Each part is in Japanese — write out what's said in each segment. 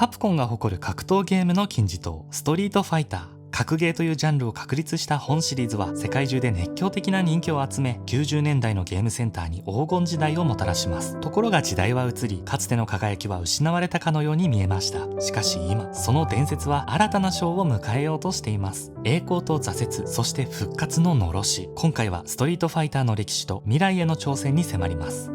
カプコンが誇る格闘ゲームの金字塔、ストリートファイター。格ゲーというジャンルを確立した本シリーズは世界中で熱狂的な人気を集め、90年代のゲームセンターに黄金時代をもたらします。ところが時代は移り、かつての輝きは失われたかのように見えました。しかし今、その伝説は新たな章を迎えようとしています。栄光と挫折、そして復活ののろし。今回はストリートファイターの歴史と未来への挑戦に迫ります。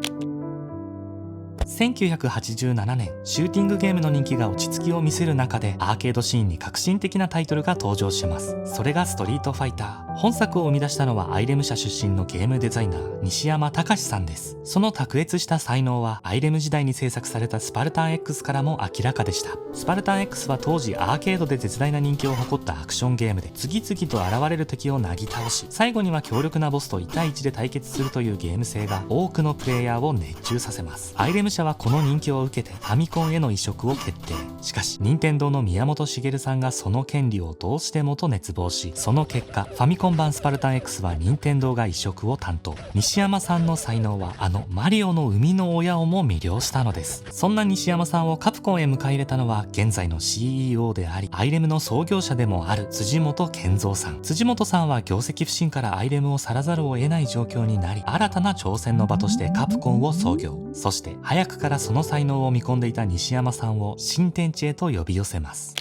1987年、シューティングゲームの人気が落ち着きを見せる中で、アーケードシーンに革新的なタイトルが登場します。それがストリートファイター。本作を生み出したのはアイレム社出身のゲームデザイナー、西山隆さんです。その卓越した才能は、アイレム時代に制作されたスパルタン X からも明らかでした。スパルタン X は当時アーケードで絶大な人気を誇ったアクションゲームで、次々と現れる敵をなぎ倒し、最後には強力なボスと1対1で対決するというゲーム性が多くのプレイヤーを熱中させます。アイレム社はこの人気を受けてファミコンへの移植を決定。しかし任天堂の宮本茂さんがその権利をどうしてもと熱望し、その結果ファミコン版スパルタン X は任天堂が移植を担当。西山さんの才能はあのマリオの生みの親をも魅了したのです。そんな西山さんをカプコンへ迎え入れたのは現在の CEO であり、アイレムの創業者でもある辻本健三さん。辻本さんは業績不振からアイレムを去らざるを得ない状況になり、新たな挑戦の場としてカプコンを創業。そして早くからその才能を見込んでいた西山さんを新天地へと呼び寄せます。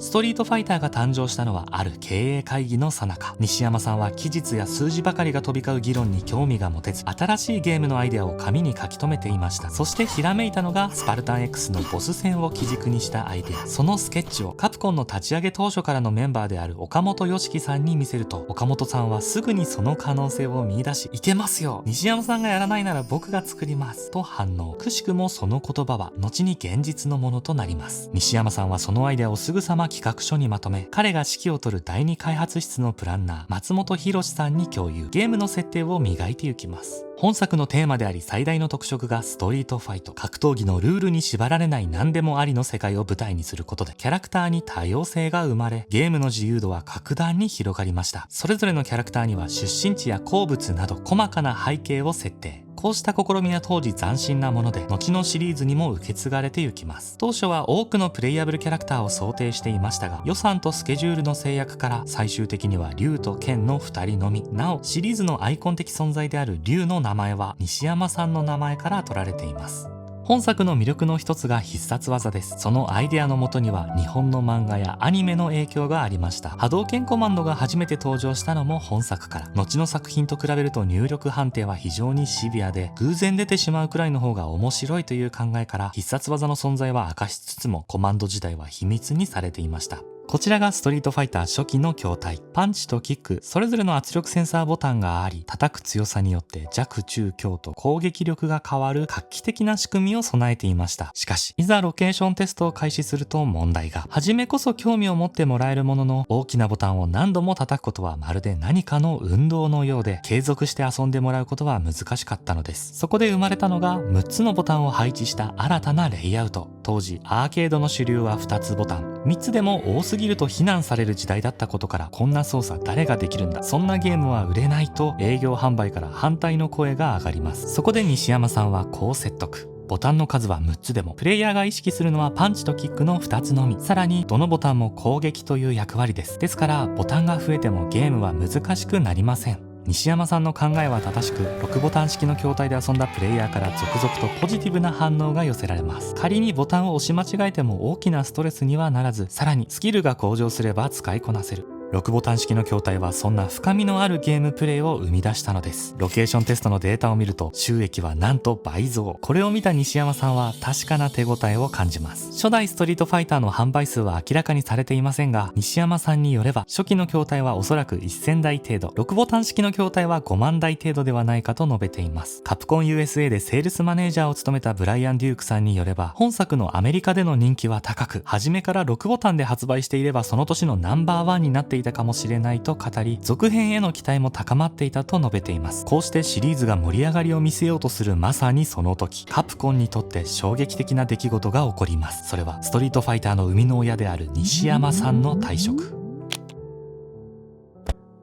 ストリートファイターが誕生したのはある経営会議の最中。西山さんは期日や数字ばかりが飛び交う議論に興味が持てず、新しいゲームのアイデアを紙に書き留めていました。そしてひらめいたのがスパルタン X のボス戦を基軸にしたアイデア。そのスケッチをカプコンの立ち上げ当初からのメンバーである岡本良樹さんに見せると、岡本さんはすぐにその可能性を見出し、いけますよ、西山さんがやらないなら僕が作りますと反応。くしくもその言葉は後に現実のものとなります。西山さんはそのアイデアをすぐさま企画書にまとめ、彼が指揮を執る第2開発室のプランナー松本博さんに共有。ゲームの設定を磨いていきます。本作のテーマであり最大の特色がストリートファイト。格闘技のルールに縛られない何でもありの世界を舞台にすることで、キャラクターに多様性が生まれ、ゲームの自由度は格段に広がりました。それぞれのキャラクターには出身地や好物など細かな背景を設定。こうした試みは当時斬新なもので、後のシリーズにも受け継がれていきます。当初は多くのプレイヤブルキャラクターを想定していましたが、予算とスケジュールの制約から最終的には竜と剣の2人のみ。なお、シリーズのアイコン的存在である竜の名前は西山さんの名前から取られています。本作の魅力の一つが必殺技です。そのアイデアのもとには日本の漫画やアニメの影響がありました。波動拳コマンドが初めて登場したのも本作から。後の作品と比べると入力判定は非常にシビアで、偶然出てしまうくらいの方が面白いという考えから必殺技の存在は明かしつつもコマンド自体は秘密にされていました。こちらがストリートファイター初期の筐体。パンチとキック、それぞれの圧力センサーボタンがあり、叩く強さによって弱中強と攻撃力が変わる画期的な仕組みを備えていました。しかし、いざロケーションテストを開始すると問題が。初めこそ興味を持ってもらえるものの、大きなボタンを何度も叩くことはまるで何かの運動のようで、継続して遊んでもらうことは難しかったのです。そこで生まれたのが、6つのボタンを配置した新たなレイアウト。当時、アーケードの主流は2つボタン。3つでも多すぎると非難される時代だったことから、こんな操作誰ができるんだ、そんなゲームは売れないと営業販売から反対の声が上がります。そこで西山さんはこう説得。ボタンの数は6つでも、プレイヤーが意識するのはパンチとキックの2つのみ。さらに、どのボタンも攻撃という役割です。ですから、ボタンが増えてもゲームは難しくなりません。西山さんの考えは正しく、6ボタン式の筐体で遊んだプレイヤーから続々とポジティブな反応が寄せられます。仮にボタンを押し間違えても大きなストレスにはならず、さらにスキルが向上すれば使いこなせる。6ボタン式の筐体はそんな深みのあるゲームプレイを生み出したのです。ロケーションテストのデータを見ると収益はなんと倍増。これを見た西山さんは確かな手応えを感じます。初代ストリートファイターの販売数は明らかにされていませんが、西山さんによれば初期の筐体はおそらく1000台程度、6ボタン式の筐体は5万台程度ではないかと述べています。カプコン USA でセールスマネージャーを務めたブライアン・デュークさんによれば、本作のアメリカでの人気は高く、初めから6ボタンで発売していればその年のナンバーワンになっていたかもしれないと語り、続編への期待も高まっていたと述べています。こうしてシリーズが盛り上がりを見せようとするまさにその時、カプコンにとって衝撃的な出来事が起こります。それはストリートファイターの生みの親である西山さんの退職。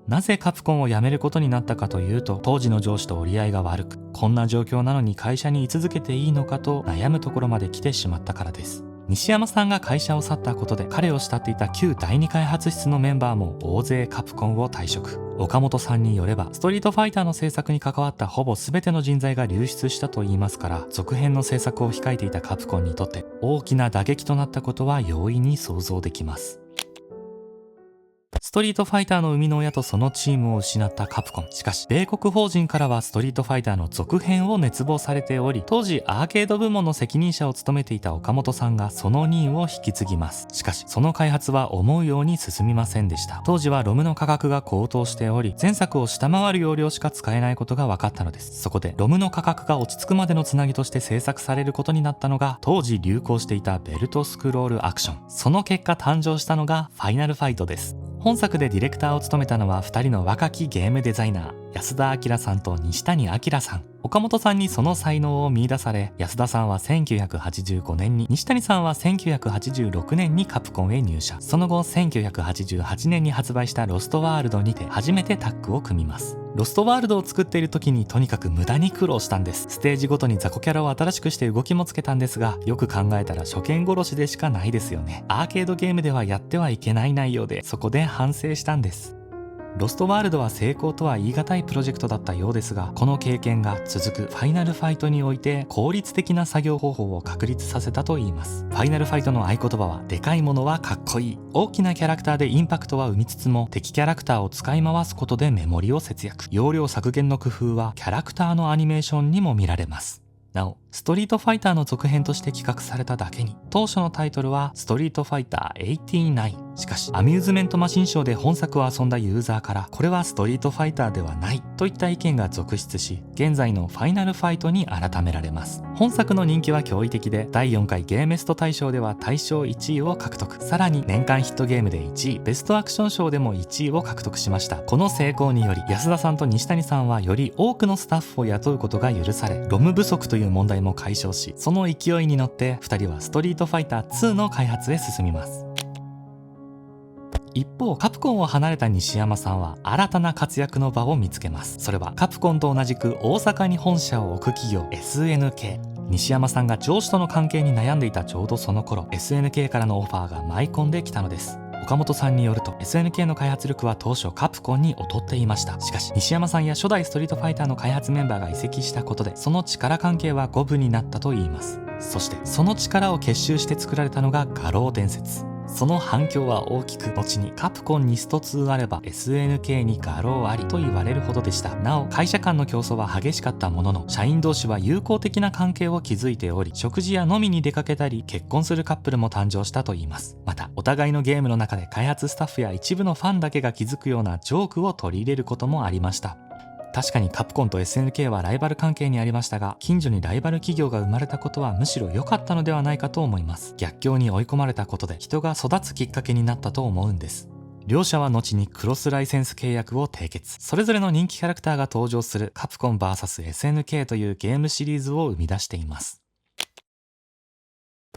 なぜカプコンを辞めることになったかというと、当時の上司と折り合いが悪く、こんな状況なのに会社に居続けていいのかと悩むところまで来てしまったからです。西山さんが会社を去ったことで彼を慕っていた旧第二開発室のメンバーも大勢カプコンを退職。岡本さんによればストリートファイターの制作に関わったほぼ全ての人材が流出したといいますから、続編の制作を控えていたカプコンにとって大きな打撃となったことは容易に想像できます。ストリートファイターの生みの親とそのチームを失ったカプコン。しかし米国法人からはストリートファイターの続編を熱望されており、当時アーケード部門の責任者を務めていた岡本さんがその任を引き継ぎます。しかしその開発は思うように進みませんでした。当時はロムの価格が高騰しており、前作を下回る容量しか使えないことが分かったのです。そこでロムの価格が落ち着くまでのつなぎとして制作されることになったのが、当時流行していたベルトスクロールアクション。その結果誕生したのがファイナルファイトです。本作でディレクターを務めたのは2人の若きゲームデザイナー、安田明さんと西谷明さん。岡本さんにその才能を見出され、安田さんは1985年に、西谷さんは1986年にカプコンへ入社。その後1988年に発売したロストワールドにて初めてタッグを組みます。ロストワールドを作っている時にとにかく無駄に苦労したんです。ステージごとに雑魚キャラを新しくして動きもつけたんですが、よく考えたら初見殺しでしかないですよね。アーケードゲームではやってはいけない内容で、そこで反省したんです。ロストワールドは成功とは言い難いプロジェクトだったようですが、この経験が続くファイナルファイトにおいて効率的な作業方法を確立させたといいます。ファイナルファイトの合言葉は、でかいものはかっこいい。大きなキャラクターでインパクトは生みつつも、敵キャラクターを使い回すことでメモリを節約。容量削減の工夫はキャラクターのアニメーションにも見られます。なお、ストリートファイターの続編として企画されただけに、当初のタイトルはストリートファイター89。しかし、アミューズメントマシンショーで本作を遊んだユーザーから、これはストリートファイターではないといった意見が続出し、現在のファイナルファイトに改められます。本作の人気は驚異的で、第4回ゲーメスト大賞では大賞1位を獲得。さらに年間ヒットゲームで1位、ベストアクション賞でも1位を獲得しました。この成功により、安田さんと西谷さんはより多くのスタッフを雇うことが許され、ロム不足という問題も解消し、その勢いに乗って2人はストリートファイター2の開発へ進みます。一方、カプコンを離れた西山さんは新たな活躍の場を見つけます。それはカプコンと同じく大阪に本社を置く企業 SNK。西山さんが上司との関係に悩んでいたちょうどその頃、 SNK からのオファーが舞い込んできたのです。岡本さんによると SNK の開発力は当初カプコンに劣っていました。しかし西山さんや初代ストリートファイターの開発メンバーが移籍したことで、その力関係は五分になったといいます。そしてその力を結集して作られたのが画廊伝説。その反響は大きく、後にカプコンにスト2あれば SNK に画廊ありと言われるほどでした。なお、会社間の競争は激しかったものの、社員同士は友好的な関係を築いており、食事や飲みに出かけたり結婚するカップルも誕生したといいます。また、お互いのゲームの中で開発スタッフや一部のファンだけが気づくようなジョークを取り入れることもありました。確かにカプコンと SNK はライバル関係にありましたが、近所にライバル企業が生まれたことはむしろ良かったのではないかと思います。逆境に追い込まれたことで人が育つきっかけになったと思うんです。両者は後にクロスライセンス契約を締結。それぞれの人気キャラクターが登場するカプコン vs.SNK というゲームシリーズを生み出しています。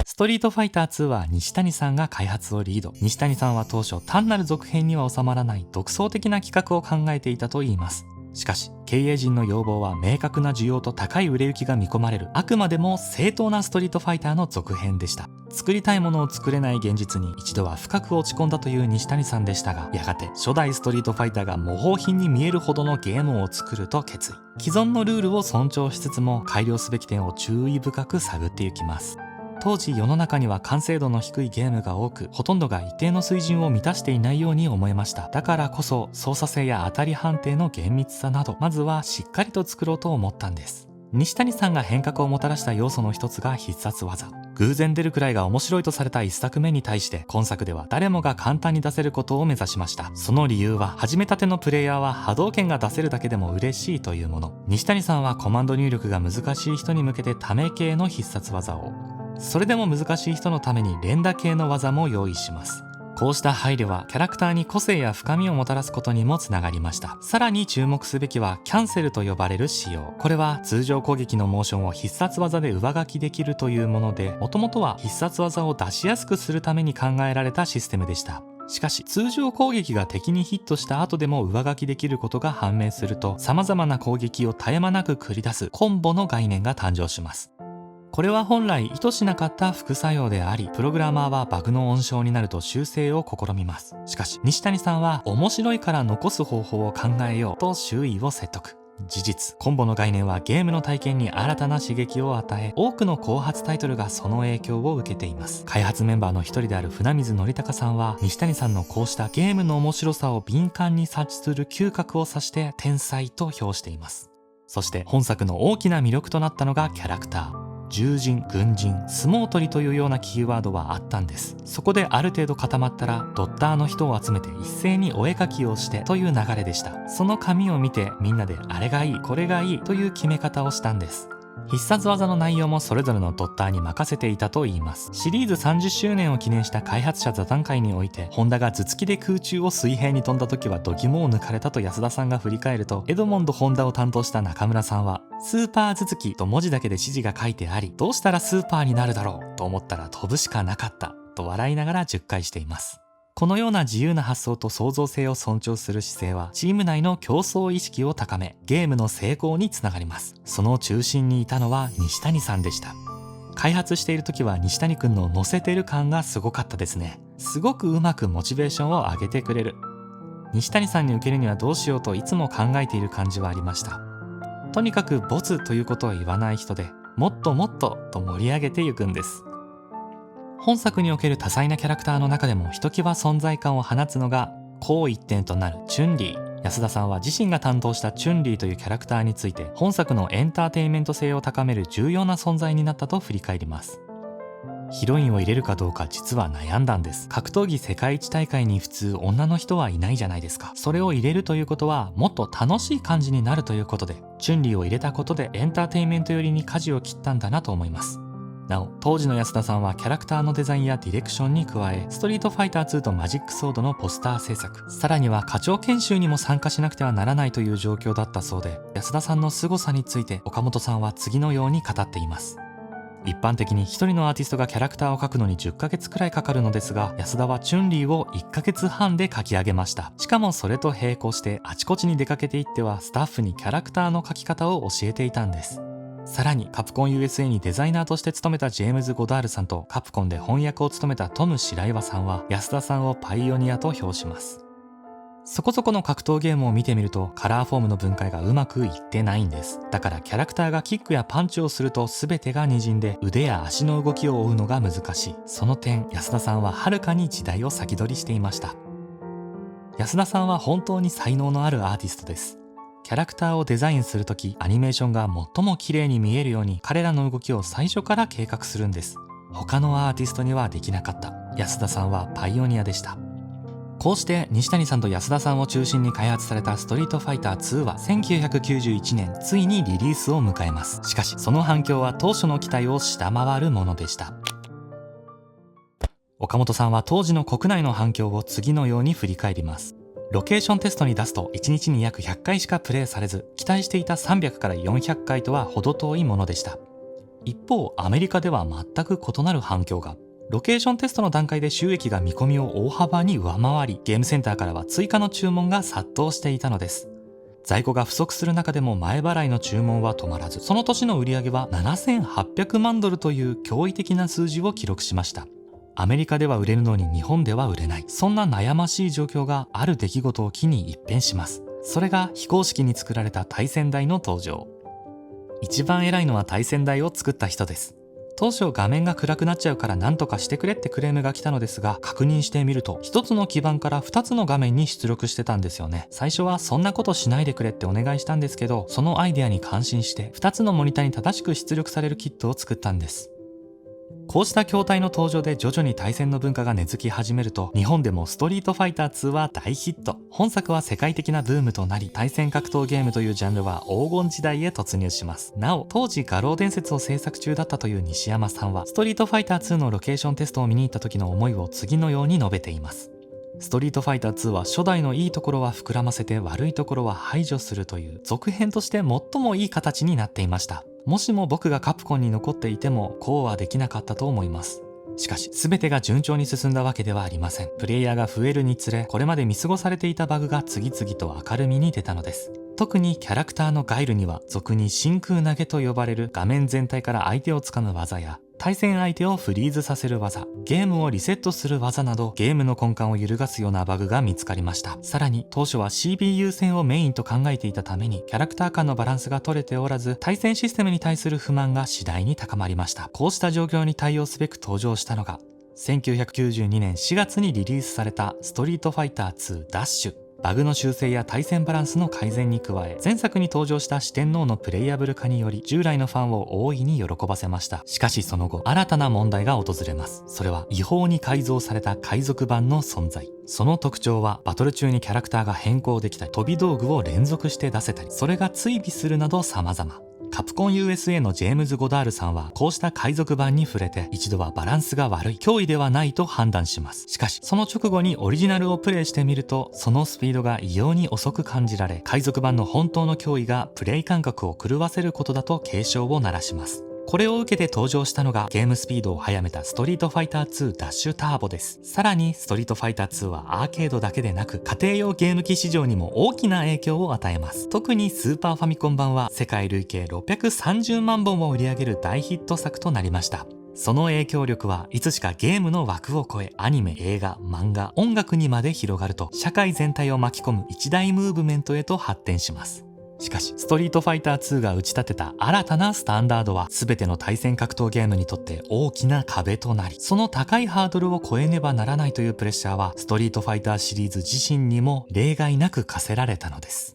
ストリートファイター2は西谷さんが開発をリード。西谷さんは当初単なる続編には収まらない独創的な企画を考えていたといいます。しかし経営陣の要望は明確な需要と高い売れ行きが見込まれる、あくまでも正当なストリートファイターの続編でした。作りたいものを作れない現実に一度は深く落ち込んだという西谷さんでしたが、やがて初代ストリートファイターが模倣品に見えるほどのゲームを作ると決意。既存のルールを尊重しつつも改良すべき点を注意深く探っていきます。当時世の中には完成度の低いゲームが多く、ほとんどが一定の水準を満たしていないように思えました。だからこそ操作性や当たり判定の厳密さなど、まずはしっかりと作ろうと思ったんです。西谷さんが変革をもたらした要素の一つが必殺技。偶然出るくらいが面白いとされた一作目に対して、今作では誰もが簡単に出せることを目指しました。その理由は、始めたてのプレイヤーは波動拳が出せるだけでも嬉しいというもの。西谷さんはコマンド入力が難しい人に向けてため系の必殺技を、それでも難しい人のために連打系の技も用意します。こうした配慮はキャラクターに個性や深みをもたらすことにもつながりました。さらに注目すべきはキャンセルと呼ばれる仕様。これは通常攻撃のモーションを必殺技で上書きできるというもので、もともとは必殺技を出しやすくするために考えられたシステムでした。しかし通常攻撃が敵にヒットした後でも上書きできることが判明すると、様々な攻撃を絶え間なく繰り出すコンボの概念が誕生します。これは本来意図しなかった副作用であり、プログラマーはバグの温床になると修正を試みます。しかし西谷さんは面白いから残す方法を考えようと周囲を説得。事実、コンボの概念はゲームの体験に新たな刺激を与え、多くの後発タイトルがその影響を受けています。開発メンバーの一人である船水典孝さんは、西谷さんのこうしたゲームの面白さを敏感に察知する嗅覚を指して天才と評しています。そして本作の大きな魅力となったのがキャラクター。獣人、軍人、相撲取りというようなキーワードはあったんです。そこである程度固まったらドッターの人を集めて一斉にお絵描きをしてという流れでした。その紙を見てみんなであれがいいこれがいいという決め方をしたんです。必殺技の内容もそれぞれのドッターに任せていたといいます。シリーズ30周年を記念した開発者座談会において、ホンダが頭突きで空中を水平に飛んだ時は度肝を抜かれたと安田さんが振り返ると、エドモンド・ホンダを担当した中村さんは、スーパー頭突きと文字だけで指示が書いてあり、どうしたらスーパーになるだろうと思ったら飛ぶしかなかったと笑いながら10回しています。このような自由な発想と創造性を尊重する姿勢は、チーム内の競争意識を高め、ゲームの成功につながります。その中心にいたのは西谷さんでした。開発している時は西谷くんの乗せてる感がすごかったですね。すごくうまくモチベーションを上げてくれる。西谷さんに受けるにはどうしようといつも考えている感じはありました。とにかくボツということを言わない人で、もっともっとと盛り上げていくんです。本作における多彩なキャラクターの中でもひときわ存在感を放つのが紅一点となるチュンリー。安田さんは自身が担当したチュンリーというキャラクターについて、本作のエンターテインメント性を高める重要な存在になったと振り返ります。ヒロインを入れるかどうか実は悩んだんです。格闘技世界一大会に普通女の人はいないじゃないですか。それを入れるということはもっと楽しい感じになるということで、チュンリーを入れたことでエンターテインメント寄りに舵を切ったんだなと思います。なお、当時の安田さんはキャラクターのデザインやディレクションに加え、ストリートファイター2とマジックソードのポスター制作、さらには課長研修にも参加しなくてはならないという状況だったそうで、安田さんの凄さについて岡本さんは次のように語っています。一般的に一人のアーティストがキャラクターを描くのに10ヶ月くらいかかるのですが、安田はチュンリーを1ヶ月半で描き上げました。しかもそれと並行してあちこちに出かけていってはスタッフにキャラクターの描き方を教えていたんです。さらにカプコン USA にデザイナーとして勤めたジェームズ・ゴダールさんとカプコンで翻訳を務めたトム・白岩さんは安田さんをパイオニアと評します。そこそこの格闘ゲームを見てみるとカラーフォームの分解がうまくいってないんです。だからキャラクターがキックやパンチをすると全てが滲んで腕や足の動きを追うのが難しい。その点安田さんははるかに時代を先取りしていました。安田さんは本当に才能のあるアーティストです。キャラクターをデザインするとき、アニメーションが最も綺麗に見えるように彼らの動きを最初から計画するんです。他のアーティストにはできなかった。安田さんはパイオニアでした。こうして西谷さんと安田さんを中心に開発されたストリートファイター2は1991年ついにリリースを迎えます。しかしその反響は当初の期待を下回るものでした。岡本さんは当時の国内の反響を次のように振り返ります。ロケーションテストに出すと1日に約100回しかプレイされず、期待していた300から400回とは程遠いものでした。一方、アメリカでは全く異なる反響が。ロケーションテストの段階で収益が見込みを大幅に上回り、ゲームセンターからは追加の注文が殺到していたのです。在庫が不足する中でも前払いの注文は止まらず、その年の売り上げは7800万ドルという驚異的な数字を記録しました。アメリカでは売れるのに日本では売れない。そんな悩ましい状況がある出来事を機に一変します。それが非公式に作られた対戦台の登場。一番偉いのは対戦台を作った人です。当初画面が暗くなっちゃうから何とかしてくれってクレームが来たのですが、確認してみると一つの基板から2つの画面に出力してたんですよね。最初はそんなことしないでくれってお願いしたんですけど、そのアイデアに感心して2つのモニターに正しく出力されるキットを作ったんです。こうした筐体の登場で徐々に対戦の文化が根付き始めると、日本でもストリートファイター2は大ヒット。本作は世界的なブームとなり、対戦格闘ゲームというジャンルは黄金時代へ突入します。なお、当時画廊伝説を制作中だったという西山さんは、ストリートファイター2のロケーションテストを見に行った時の思いを次のように述べています。ストリートファイター2は初代のいいところは膨らませて悪いところは排除するという続編として最もいい形になっていました。もしも僕がカプコンに残っていてもこうはできなかったと思います。しかし全てが順調に進んだわけではありません。プレイヤーが増えるにつれ、これまで見過ごされていたバグが次々と明るみに出たのです。特にキャラクターのガイルには俗に真空投げと呼ばれる画面全体から相手を掴む技や対戦相手をフリーズさせる技、ゲームをリセットする技などゲームの根幹を揺るがすようなバグが見つかりました。さらに当初は CPU 戦をメインと考えていたためにキャラクター間のバランスが取れておらず、対戦システムに対する不満が次第に高まりました。こうした状況に対応すべく登場したのが1992年4月にリリースされたストリートファイター2ダッシュ。バグの修正や対戦バランスの改善に加え、前作に登場した四天王のプレイアブル化により従来のファンを大いに喜ばせました。しかしその後、新たな問題が訪れます。それは違法に改造された海賊版の存在。その特徴はバトル中にキャラクターが変更できたり、飛び道具を連続して出せたり、それが追尾するなど様々。カプコン USA のジェームズ・ゴダールさんはこうした海賊版に触れて一度はバランスが悪い、脅威ではないと判断します。しかしその直後にオリジナルをプレイしてみると、そのスピードが異様に遅く感じられ、海賊版の本当の脅威がプレイ感覚を狂わせることだと警鐘を鳴らします。これを受けて登場したのがゲームスピードを速めたストリートファイター2ダッシュターボです。さらにストリートファイター2はアーケードだけでなく家庭用ゲーム機市場にも大きな影響を与えます。特にスーパーファミコン版は世界累計630万本を売り上げる大ヒット作となりました。その影響力はいつしかゲームの枠を超え、アニメ、映画、漫画、音楽にまで広がると社会全体を巻き込む一大ムーブメントへと発展します。しかしストリートファイター2が打ち立てた新たなスタンダードは全ての対戦格闘ゲームにとって大きな壁となり、その高いハードルを超えねばならないというプレッシャーはストリートファイターシリーズ自身にも例外なく課せられたのです。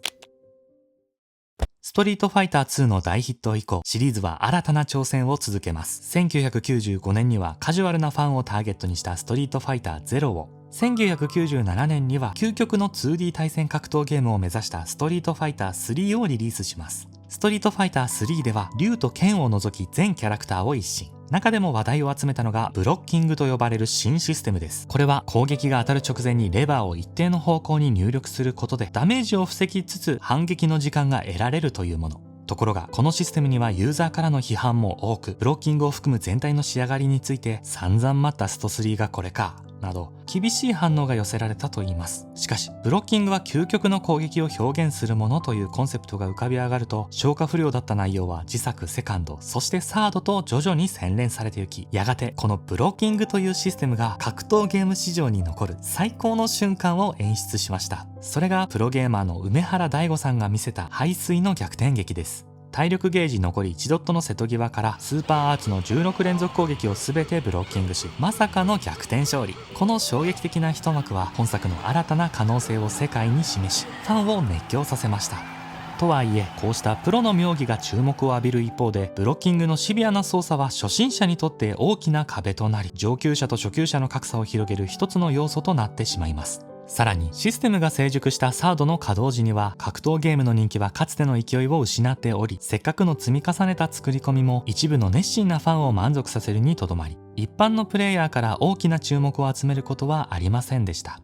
ストリートファイター2の大ヒット以降、シリーズは新たな挑戦を続けます。1995年にはカジュアルなファンをターゲットにしたストリートファイター0を、1997年には究極の 2D 対戦格闘ゲームを目指したストリートファイター3をリリースします。ストリートファイター3では竜と剣を除き全キャラクターを一新。中でも話題を集めたのがブロッキングと呼ばれる新システムです。これは攻撃が当たる直前にレバーを一定の方向に入力することでダメージを防ぎつつ反撃の時間が得られるというもの。ところがこのシステムにはユーザーからの批判も多く、ブロッキングを含む全体の仕上がりについて散々待ったスト3がこれかなど厳しい反応が寄せられたといいます。しかしブロッキングは究極の攻撃を表現するものというコンセプトが浮かび上がると、消化不良だった内容は次作セカンド、そしてサードと徐々に洗練されていき、やがてこのブロッキングというシステムが格闘ゲーム史上に残る最高の瞬間を演出しました。それがプロゲーマーの梅原大吾さんが見せた背水の逆転劇です。体力ゲージ残り1ドットの瀬戸際からスーパーアーツの16連続攻撃を全てブロッキングし、まさかの逆転勝利。この衝撃的な一幕は本作の新たな可能性を世界に示し、ファンを熱狂させました。とはいえこうしたプロの妙技が注目を浴びる一方で、ブロッキングのシビアな操作は初心者にとって大きな壁となり、上級者と初級者の格差を広げる一つの要素となってしまいます。さらにシステムが成熟したサードの稼働時には格闘ゲームの人気はかつての勢いを失っており、せっかくの積み重ねた作り込みも一部の熱心なファンを満足させるにとどまり、一般のプレイヤーから大きな注目を集めることはありませんでした。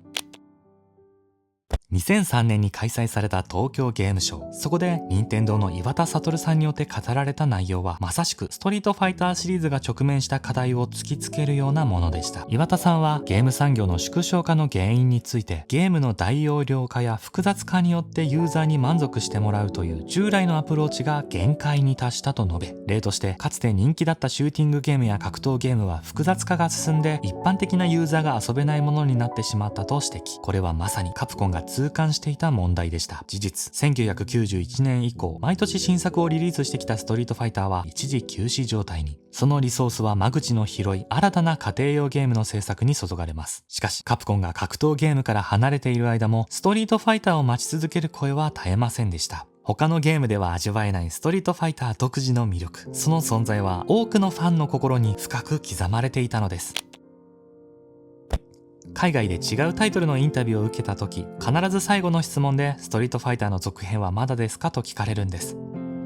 2003年に開催された東京ゲームショウ。そこで任天堂の岩田悟さんによって語られた内容は、まさしくストリートファイターシリーズが直面した課題を突きつけるようなものでした。岩田さんはゲーム産業の縮小化の原因について、ゲームの大容量化や複雑化によってユーザーに満足してもらうという従来のアプローチが限界に達したと述べ、例としてかつて人気だったシューティングゲームや格闘ゲームは複雑化が進んで一般的なユーザーが遊べないものになってしまったと指摘。これはまさにカプコンが痛感していた問題でした。事実、1991年以降毎年新作をリリースしてきたストリートファイターは一時休止状態に。そのリソースは間口の広い新たな家庭用ゲームの制作に注がれます。しかしカプコンが格闘ゲームから離れている間もストリートファイターを待ち続ける声は絶えませんでした。他のゲームでは味わえないストリートファイター独自の魅力、その存在は多くのファンの心に深く刻まれていたのです。海外で違うタイトルのインタビューを受けた時、必ず最後の質問でストリートファイターの続編はまだですかと聞かれるんです。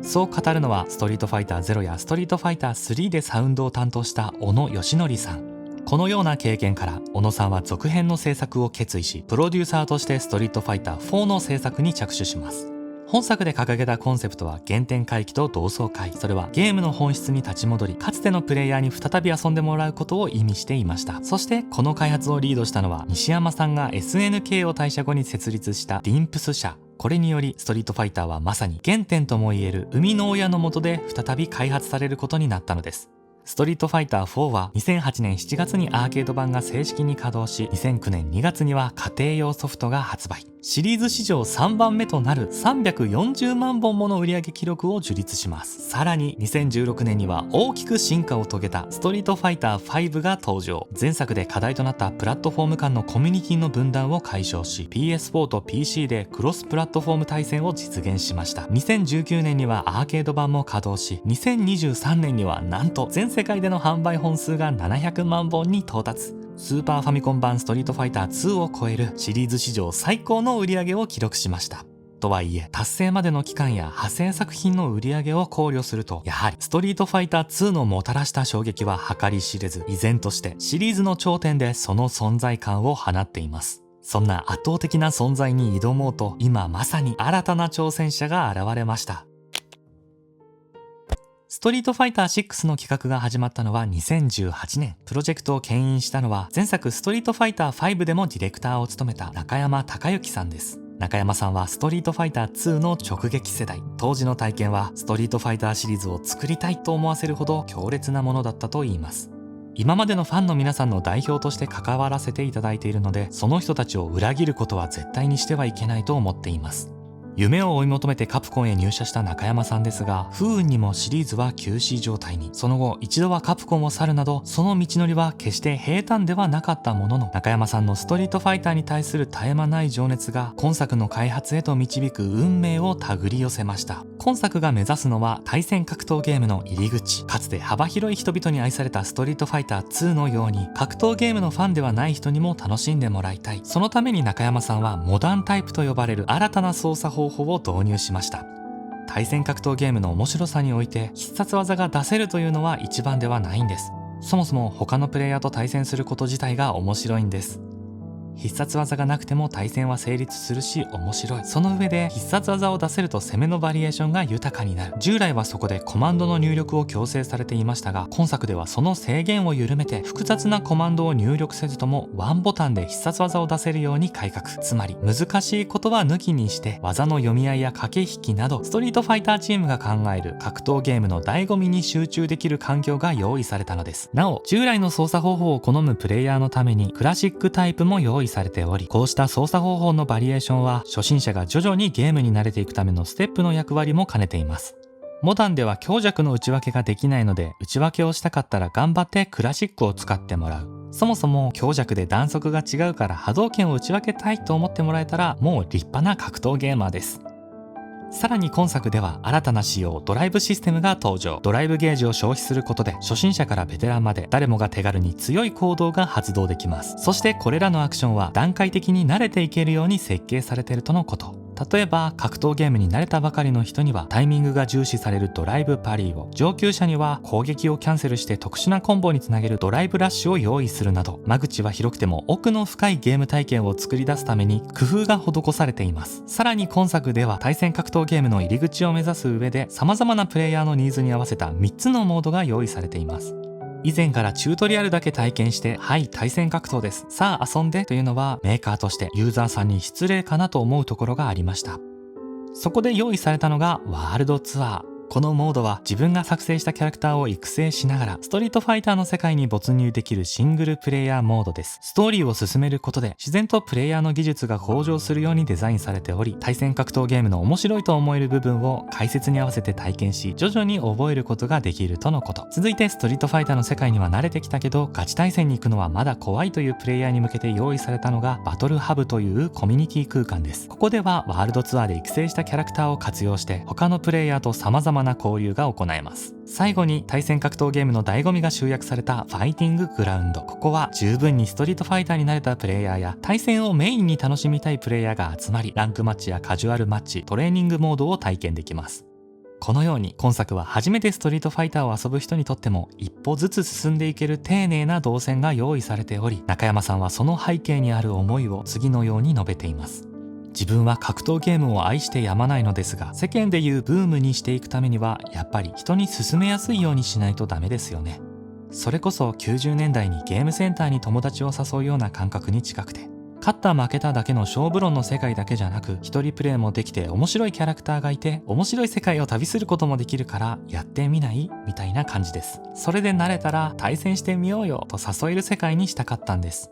そう語るのはストリートファイター0やストリートファイター3でサウンドを担当した小野義則さん。このような経験から小野さんは続編の制作を決意し、プロデューサーとしてストリートファイター4の制作に着手します。本作で掲げたコンセプトは原点回帰と同窓会。それはゲームの本質に立ち戻り、かつてのプレイヤーに再び遊んでもらうことを意味していました。そしてこの開発をリードしたのは西山さんが SNK を退社後に設立したディンプス社。これによりストリートファイターはまさに原点ともいえる生みの親の下で再び開発されることになったのです。ストリートファイター4は2008年7月にアーケード版が正式に稼働し、2009年2月には家庭用ソフトが発売。シリーズ史上3番目となる340万本もの売上記録を樹立します。さらに2016年には大きく進化を遂げたストリートファイター5が登場。前作で課題となったプラットフォーム間のコミュニティの分断を解消し、 PS4 と PC でクロスプラットフォーム対戦を実現しました。2019年にはアーケード版も稼働し、2023年にはなんと全世界での販売本数が700万本に到達。スーパーファミコン版ストリートファイター2を超えるシリーズ史上最高の売り上げを記録しました。とはいえ、達成までの期間や派生作品の売り上げを考慮すると、やはりストリートファイター2のもたらした衝撃は計り知れず、依然としてシリーズの頂点でその存在感を放っています。そんな圧倒的な存在に挑もうと、今まさに新たな挑戦者が現れました。ストリートファイター6の企画が始まったのは2018年。プロジェクトを牽引したのは前作ストリートファイター5でもディレクターを務めた中山孝之さんです。中山さんはストリートファイター2の直撃世代。当時の体験はストリートファイターシリーズを作りたいと思わせるほど強烈なものだったといいます。今までのファンの皆さんの代表として関わらせていただいているので、その人たちを裏切ることは絶対にしてはいけないと思っています。夢を追い求めてカプコンへ入社した中山さんですが、不運にもシリーズは休止状態に。その後一度はカプコンを去るなど、その道のりは決して平坦ではなかったものの、中山さんのストリートファイターに対する絶え間ない情熱が今作の開発へと導く運命を手繰り寄せました。今作が目指すのは対戦格闘ゲームの入り口。かつて幅広い人々に愛されたストリートファイター2のように、格闘ゲームのファンではない人にも楽しんでもらいたい。そのために中山さんはモダンタイプと呼ばれる新たな操作方法を導入しました。対戦格闘ゲームの面白さにおいて、必殺技が出せるというのは一番ではないんです。そもそも他のプレイヤーと対戦すること自体が面白いんです。必殺技がなくても対戦は成立するし面白い。その上で必殺技を出せると攻めのバリエーションが豊かになる。従来はそこでコマンドの入力を強制されていましたが、今作ではその制限を緩めて、複雑なコマンドを入力せずともワンボタンで必殺技を出せるように改革。つまり難しいことは抜きにして、技の読み合いや駆け引きなどストリートファイターチームが考える格闘ゲームの醍醐味に集中できる環境が用意されたのです。なお、従来の操作方法を好むプレイヤーのためにクラシックタイプも用意されており、こうした操作方法のバリエーションは初心者が徐々にゲームに慣れていくためのステップの役割も兼ねています。モダンでは強弱の内訳ができないので、内訳をしたかったら頑張ってクラシックを使ってもらう。そもそも強弱で弾速が違うから波動拳を内訳たいと思ってもらえたら、もう立派な格闘ゲーマーです。さらに今作では新たな仕様ドライブシステムが登場。ドライブゲージを消費することで、初心者からベテランまで誰もが手軽に強い行動が発動できます。そしてこれらのアクションは段階的に慣れていけるように設計されているとのこと。例えば格闘ゲームに慣れたばかりの人にはタイミングが重視されるドライブパリーを、上級者には攻撃をキャンセルして特殊なコンボにつなげるドライブラッシュを用意するなど、間口は広くても奥の深いゲーム体験を作り出すために工夫が施されています。さらに今作では対戦格闘ゲームの入り口を目指す上で、様々なプレイヤーのニーズに合わせた3つのモードが用意されています。以前からチュートリアルだけ体験して、はい、対戦格闘です、さあ遊んでというのはメーカーとしてユーザーさんに失礼かなと思うところがありました。そこで用意されたのがワールドツアー。このモードは自分が作成したキャラクターを育成しながらストリートファイターの世界に没入できるシングルプレイヤーモードです。ストーリーを進めることで自然とプレイヤーの技術が向上するようにデザインされており、対戦格闘ゲームの面白いと思える部分を解説に合わせて体験し、徐々に覚えることができるとのこと。続いてストリートファイターの世界には慣れてきたけどガチ対戦に行くのはまだ怖いというプレイヤーに向けて用意されたのがバトルハブというコミュニティ空間です。ここではワールドツアーで育成したキャラクターを活用して他のプレイヤーと様々な交流が行えます。最後に対戦格闘ゲームの醍醐味が集約されたファイティンググラウンド。ここは十分にストリートファイターに慣れたプレイヤーや対戦をメインに楽しみたいプレイヤーが集まり、ランクマッチやカジュアルマッチ、トレーニングモードを体験できます。このように今作は初めてストリートファイターを遊ぶ人にとっても一歩ずつ進んでいける丁寧な動線が用意されており、中山さんはその背景にある思いを次のように述べています。自分は格闘ゲームを愛してやまないのですが、世間でいうブームにしていくためにはやっぱり人に勧めやすいようにしないとダメですよね。それこそ90年代にゲームセンターに友達を誘うような感覚に近くて、勝った負けただけの勝負論の世界だけじゃなく、一人プレイもできて面白いキャラクターがいて面白い世界を旅することもできるからやってみないみたいな感じです。それで慣れたら対戦してみようよと誘える世界にしたかったんです。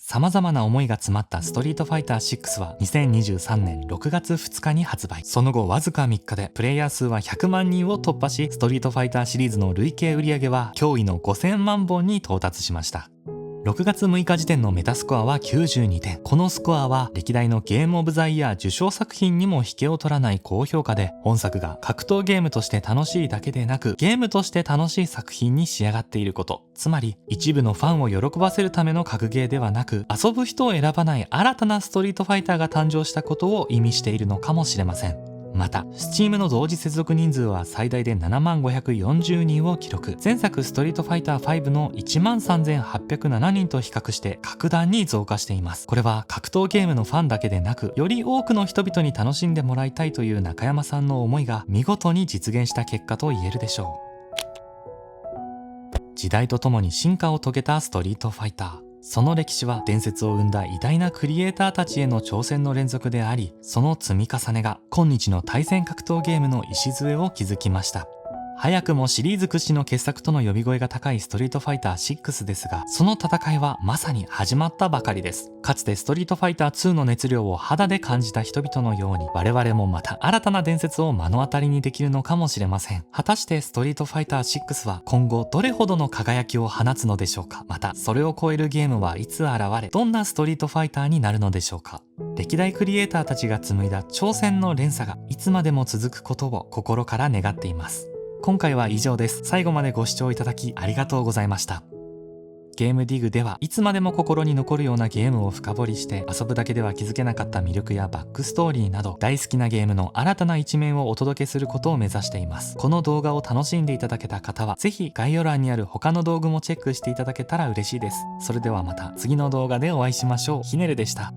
様々な思いが詰まったストリートファイター6は2023年6月2日に発売。その後わずか3日でプレイヤー数は100万人を突破し、ストリートファイターシリーズの累計売上は驚異の5000万本に到達しました。6月6日時点のメタスコアは92点。このスコアは歴代のゲームオブザイヤー受賞作品にも引けを取らない高評価で、本作が格闘ゲームとして楽しいだけでなく、ゲームとして楽しい作品に仕上がっていること。つまり、一部のファンを喜ばせるための格ゲーではなく、遊ぶ人を選ばない新たなストリートファイターが誕生したことを意味しているのかもしれません。また、Steam の同時接続人数は最大で7540人を記録。前作ストリートファイター5の13807人と比較して格段に増加しています。これは格闘ゲームのファンだけでなく、より多くの人々に楽しんでもらいたいという中山さんの思いが見事に実現した結果と言えるでしょう。時代とともに進化を遂げたストリートファイター。その歴史は伝説を生んだ偉大なクリエイターたちへの挑戦の連続であり、その積み重ねが今日の対戦格闘ゲームの礎を築きました。早くもシリーズ屈指の傑作との呼び声が高いストリートファイター6ですが、その戦いはまさに始まったばかりです。かつてストリートファイター2の熱量を肌で感じた人々のように、我々もまた新たな伝説を目の当たりにできるのかもしれません。果たしてストリートファイター6は今後どれほどの輝きを放つのでしょうか。またそれを超えるゲームはいつ現れ、どんなストリートファイターになるのでしょうか。歴代クリエイターたちが紡いだ挑戦の連鎖がいつまでも続くことを心から願っています。今回は以上です。最後までご視聴いただきありがとうございました。ゲームディグではいつまでも心に残るようなゲームを深掘りして、遊ぶだけでは気づけなかった魅力やバックストーリーなど、大好きなゲームの新たな一面をお届けすることを目指しています。この動画を楽しんでいただけた方は、ぜひ概要欄にある他の道具もチェックしていただけたら嬉しいです。それではまた次の動画でお会いしましょう。ひねるでした。